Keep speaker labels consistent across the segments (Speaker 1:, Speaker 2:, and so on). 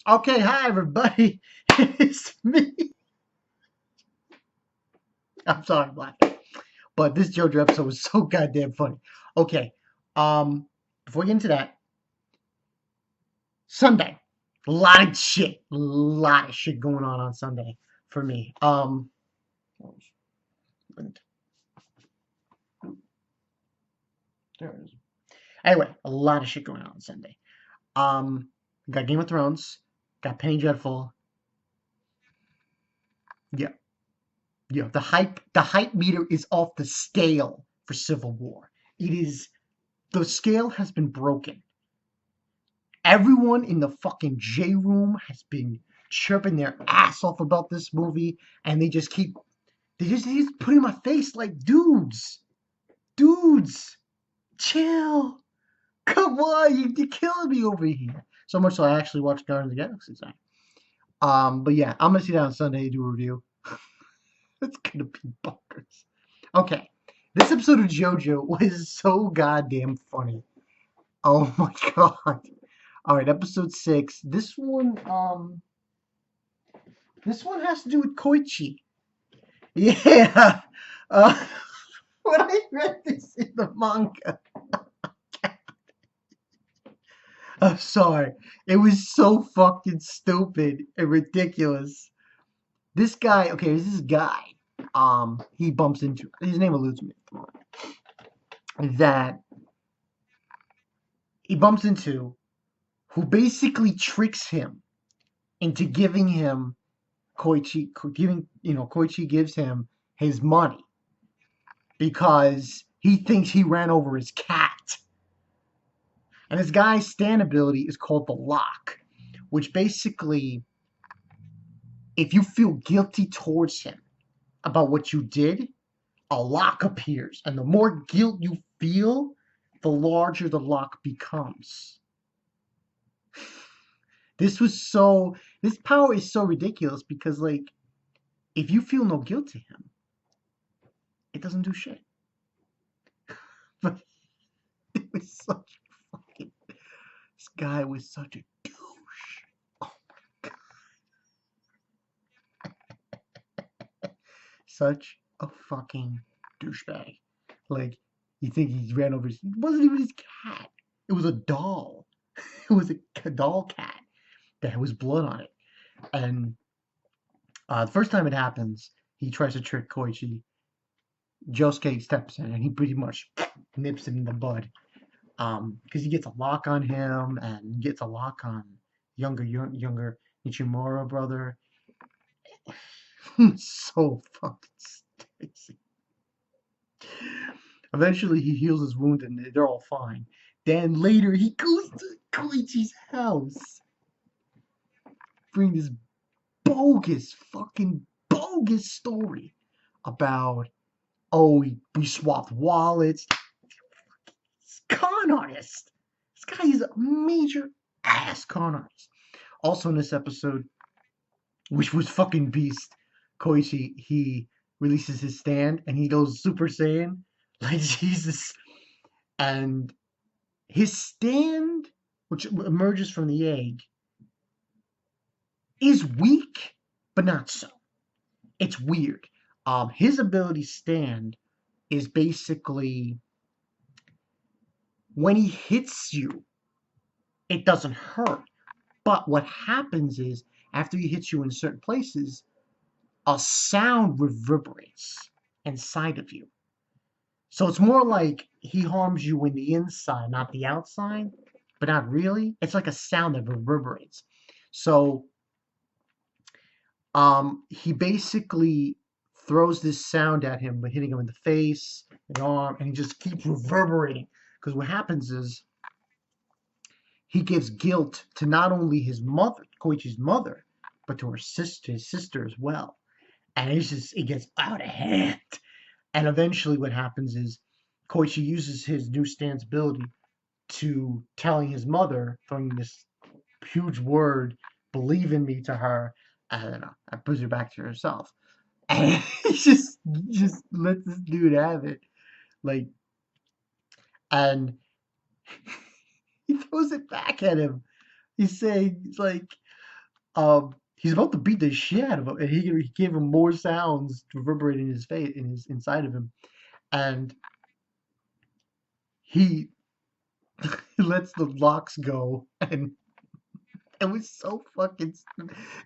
Speaker 1: Okay, hi everybody. It's me. I'm sorry, Black. But this JoJo episode was so goddamn funny. Okay. Before we get into that, Sunday. A lot of shit going on Sunday for me. There it is. Anyway, a lot of shit going on Sunday. Um, got Game of Thrones, got Penny Dreadful. Yeah, yeah. The hype meter is off the scale for Civil War. It is the scale has been broken. Everyone in the fucking J room has been chirping their ass off about this movie, and they just put in my face like, dudes, chill. Come on, you're killing me over here. So much so I actually watched Guardians of the Galaxy tonight. But yeah, I'm gonna sit down on Sunday and do a review. It's gonna be bonkers. Okay, this episode of JoJo was so goddamn funny. Oh my god. All right, episode 6. This one has to do with Koichi. Yeah. Uh, when I read this in the manga, I'm sorry. It was so fucking stupid and ridiculous. This guy, okay, there's this guy. He bumps into his name eludes me at the moment. That he bumps into, who basically tricks him into giving him Koichi gives him his money because he thinks he ran over his cat. And this guy's stand ability is called the lock, which basically, if you feel guilty towards him about what you did, a lock appears. And the more guilt you feel, the larger the lock becomes. This power is so ridiculous because, like, if you feel no guilt to him, it doesn't do shit. But it was such fucking. This guy was such a douche. Oh my god. Such a fucking douchebag. Like, you think he ran over his. It wasn't even his cat. It was a doll. It was a doll cat that was blood on it. And the first time it happens, he tries to trick Koichi. Josuke steps in and he pretty much nips him in the bud. Because he gets a lock on him and gets a lock on younger Ichimura brother. So fucking stupid. Eventually, he heals his wound and they're all fine. Then later, he goes to Koichi's house, bring this fucking bogus story about, oh, we swapped wallets. Con artist. This guy is a major ass con artist. Also in this episode, which was fucking beast, Koichi, he releases his stand and he goes Super Saiyan like Jesus. And his stand, which emerges from the egg, is weak, but not so. It's weird. His ability stand is basically when he hits you, it doesn't hurt. But what happens is after he hits you in certain places, a sound reverberates inside of you. So it's more like he harms you in the inside, not the outside, but not really. It's like a sound that reverberates. So he basically throws this sound at him by hitting him in the face, the arm, and he just keeps reverberating. Because what happens is he gives guilt to not only his mother, Koichi's mother, but to his sister as well. And it gets out of hand. And eventually what happens is Koichi uses his new stance ability to telling his mother, throwing this huge word, believe in me to her, I don't know, I puts her back to herself. And he just lets this dude have it. Like, and he throws it back at him. He's saying, like, he's about to beat the shit out of him, and he gave him more sounds reverberating in his face, in his inside of him, and he lets the locks go, and it was so fucking.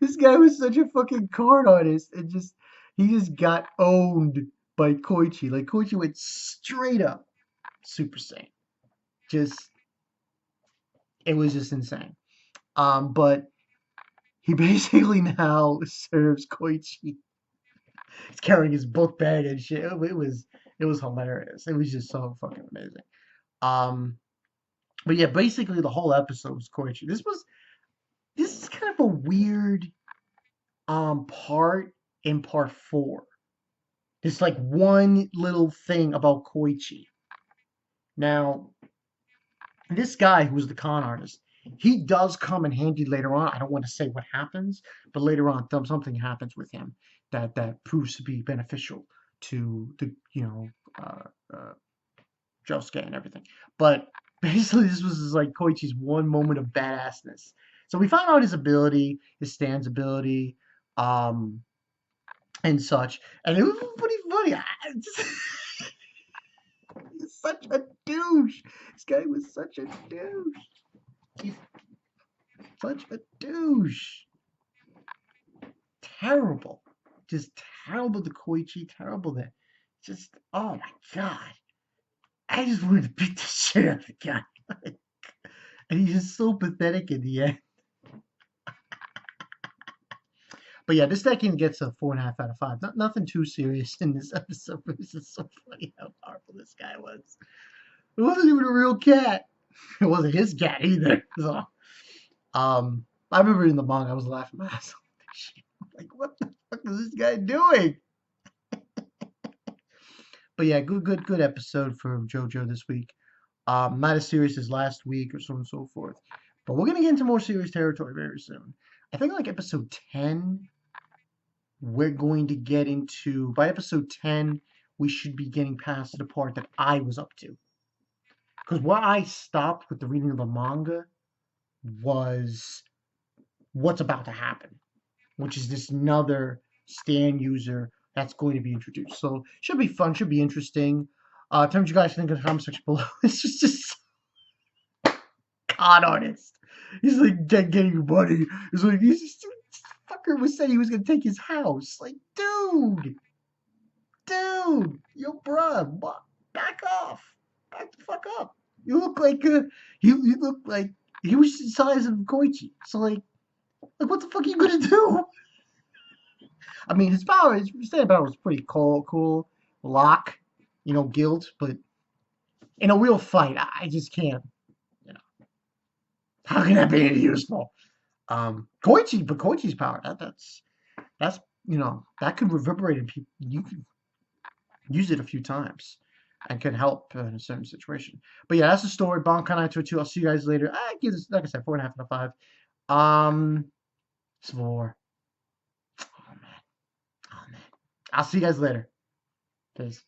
Speaker 1: This guy was such a fucking card artist, and he just got owned by Koichi. Like Koichi went straight up Super Saiyan. Just it was just insane. But he basically now serves Koichi. He's carrying his book bag and shit. It was hilarious. It was just so fucking amazing. Um, but yeah, basically the whole episode was Koichi. This is kind of a weird part in part 4. It's like one little thing about Koichi. Now, this guy who was the con artist, he does come in handy later on. I don't want to say what happens, but later on something happens with him that proves to be beneficial to the Josuke and everything. But basically, this was like Koichi's one moment of badassness. So we found out his ability, his stance ability, and such, and it was pretty funny. He's such a douche. This guy was such a douche. He's such a douche. Terrible. Just terrible to Koichi. Terrible to oh my god. I just wanted to beat the shit out of the guy. And he's just so pathetic in the end. But yeah, this second gets a 4.5 out of 5. Nothing too serious in this episode, but it's just so funny how powerful this guy was. It wasn't even a real cat. It wasn't his cat either. So, I remember in the manga, I was laughing my ass off. Like, what the fuck is this guy doing? But yeah, good episode for JoJo this week. Not as serious as last week or so on and so forth. But we're gonna get into more serious territory very soon. I think like episode 10, we're going to get into, by episode 10, we should be getting past the part that I was up to. Because where I stopped with the reading of the manga was what's about to happen, which is this another stand user that's going to be introduced. So should be fun, should be interesting. Tell me what you guys think in the comment section below. It's just con artist. He's like getting money. He's like he's just fucker was said he was gonna take his house. Like, dude, yo, bruh, back off, back the fuck up. You look like you look like he was the size of Koichi. So like what the fuck are you gonna do? I mean, his stand power was pretty cool. Lock, guilt, but in a real fight, I just can't. How can that be any useful? Koichi's power, that's that could reverberate in people. You could use it a few times and can help in a certain situation. But yeah, that's the story. Bankai 2. I'll see you guys later. I give this, like I said, 4.5 out of 5. It's 4. Oh man. I'll see you guys later. Peace.